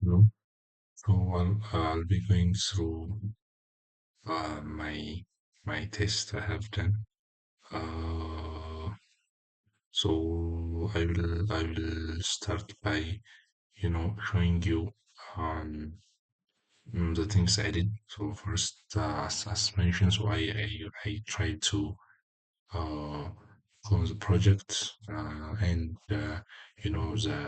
know. So I'll be going through my test I have done. Uh, so I will start by showing you um the things I did. So first, as mentioned, so I tried to uh close the project and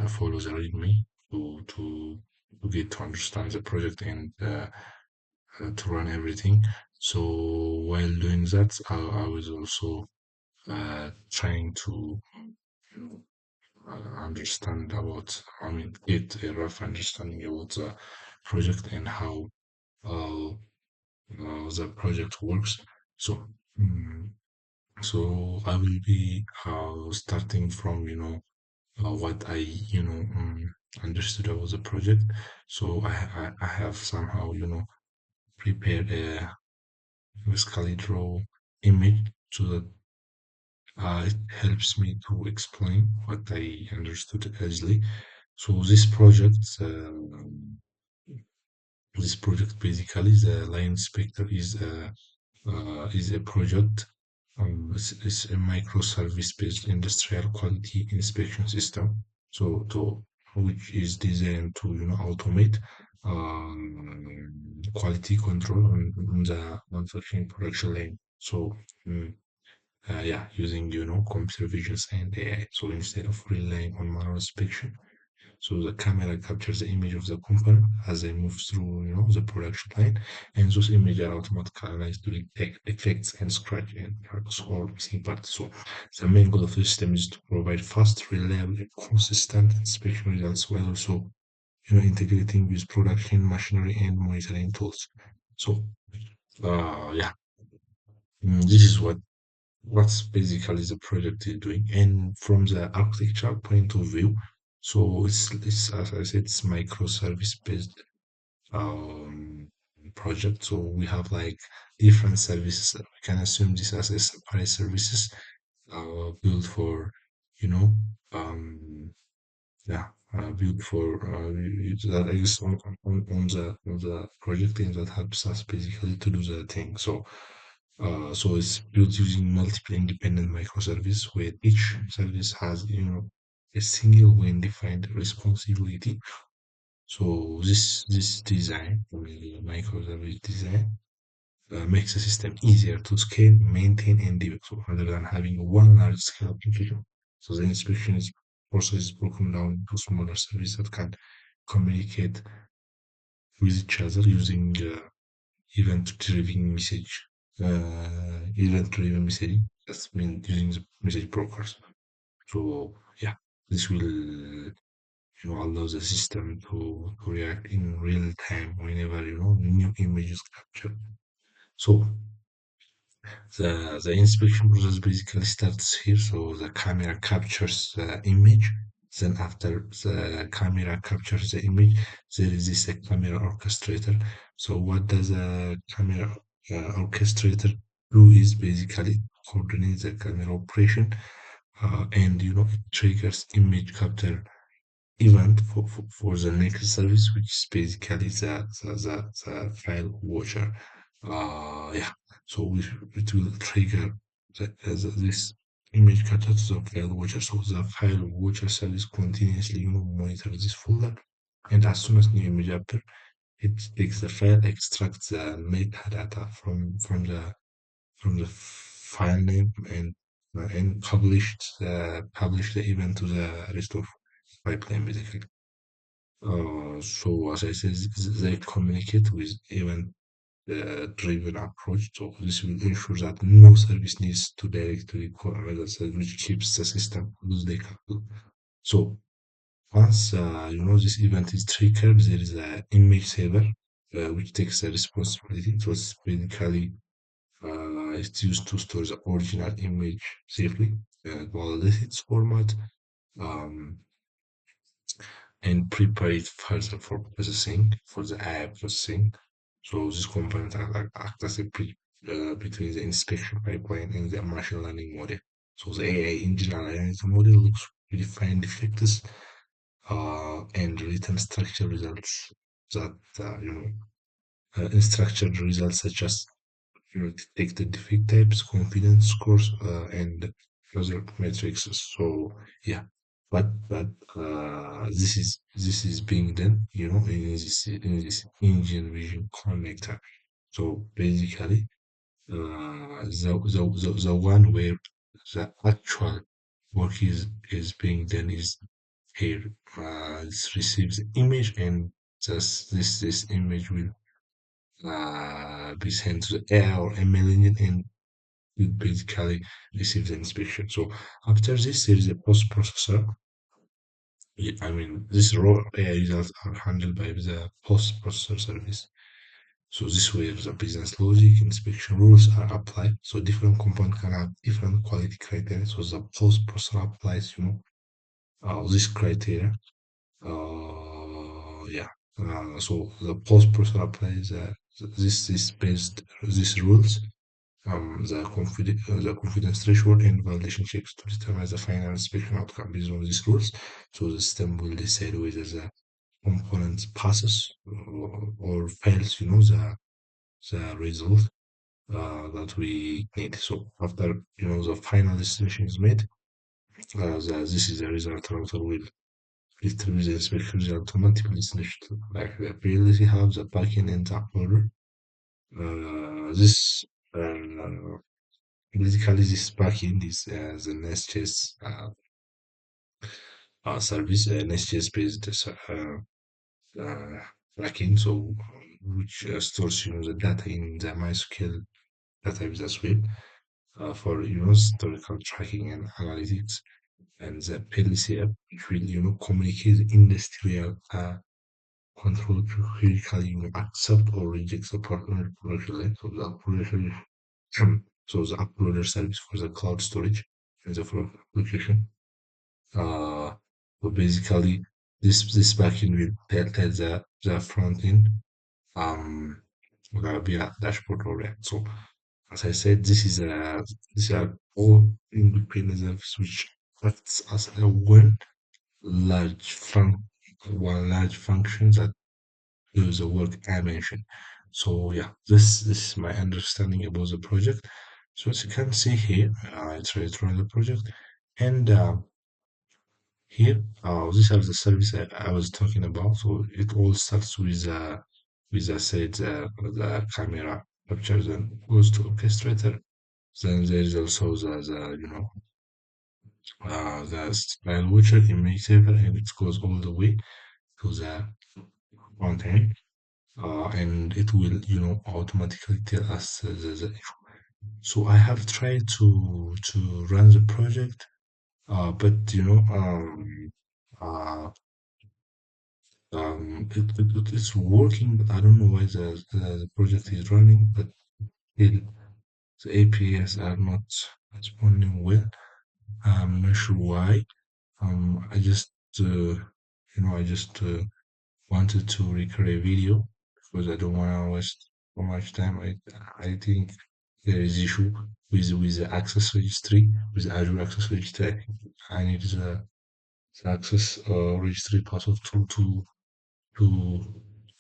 follow the readme to get to understand the project and to run everything. So while doing that, I was also trying to you know, understand about, I mean, get a rough understanding about the project and how uh, the project works. So, mm, so I will be starting from what I understood about the project. So I have somehow prepared a basically draw image so that it helps me to explain what I understood easily. So this project basically, the line inspector is a project. It's a microservice-based industrial quality inspection system. So which is designed to automate quality control on the manufacturing production line. So mm, yeah, using computer visions and AI. So instead of relying on manual inspection, so the camera captures the image of the component as they move through, the production line, and those images are automatically analyzed to detect defects and scratch and cracks or missing parts. So the main goal of the system is to provide fast, reliable, and consistent inspection results while also, integrating with production machinery and monitoring tools. So, yeah, this is what's basically the project is doing. And from the architecture point of view, so it's as I said, it's microservice based project. So we have like different services. We can assume this as a separate services built for you know um yeah built for that exists on the project, and that helps us basically to do the thing. So it's built using multiple independent microservices where each service has, a single well-defined responsibility. So this design, the microservice design, makes the system easier to scale, maintain, and debug. So rather than having one large-scale application, so the inspection is process is broken down into smaller services that can communicate with each other using event-driven message, event-driven messaging. That's mean using the message brokers. So yeah, this will allow the system to react in real time whenever new image is captured. So the inspection process basically starts here. So the camera captures the image. Then after the camera captures the image, there is this camera orchestrator. So what does a camera orchestrator do is basically coordinate the camera operation, and it triggers image capture event for the next service, which is basically the file watcher. Yeah, so it will trigger this image cutter to the file watcher. So the file watcher service continuously, monitors this folder, and as soon as new image appear, it takes the file, extracts the metadata from the file name, and publish the event to the rest of pipeline basically. So as I said, they communicate with event driven approach. So this will ensure that no service needs to directly call another service, which keeps the system loosely coupled. So once this event is triggered, there is an image saver which takes the responsibility. So it's basically it's used to store the original image safely, validate its format, um, and prepare it further for processing, for the AI processing. So this component act as a bridge between the inspection pipeline and the machine learning model. So the AI engine analysis model looks to define defects, and written structure results that structured results such as detected defect types, confidence scores, and other metrics. So yeah, but this is being done, in this engine vision connector. So basically, the one where the actual work is being done is here. It receives image, and just this image will be sent to the AI or ML engine, and it basically receives an inspection. So after this, there is a post processor. I mean, this raw AI results are handled by the post processor service. So this way, the business logic inspection rules are applied. So different components can have different quality criteria. So the post processor applies, this criteria. Yeah. So the post processor applies this based these rules, the confidence threshold and validation checks to determine the final inspection outcome based on these rules. So the system will decide whether the component passes or fails, the result that we need. So after the final destination is made, this is the result router will distribute the inspection result to multiple destinations. Like the PLC hubs, the backend and the uploader. This basically this backend is the Nest.js service, Nest.js based uh, backend, so which stores the data in the MySQL database as well, for historical tracking and analytics, and the PLC app which will communicate industrial control to critically accept or reject the partner correctly. So the uploader service for the cloud storage and the front application. Uh, so basically, this backend will tell the front end via dashboard or React. So as I said, these are all independent services which acts as a large fun one large function that do the work I mentioned. So yeah, this is my understanding about the project. So as you can see here, it's ready to run the project, and here, these are the service I was talking about. So it all starts with I said the camera capture, then goes to orchestrator. Then there is also the style watcher image saver, and it goes all the way to the front end, and it will automatically tell us the issue. So I have tried to run the project, but uh, it's working, but I don't know why the project is running, but still the APIs are not responding well. I'm not sure why. I just wanted to record a video because I don't want to waste so much time. I think there is issue with the access registry, with the Azure access registry. I think I need the access registry password to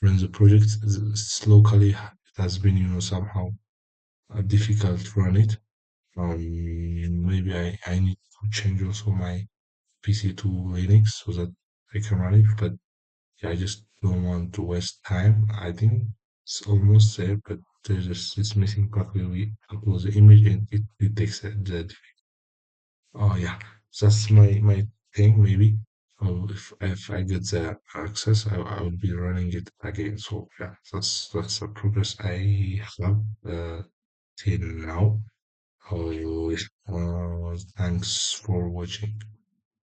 run the project. Locally, it has been somehow difficult to run it. Maybe I need to change also my PC to Linux so that I can run it. But yeah, I just don't want to waste time. I think it's almost there, but there's just this missing part where we upload the image and it detects the. Oh yeah, that's my thing. Maybe if I get the access, I will be running it again. So yeah, that's the progress I have till now. Oh, thanks for watching.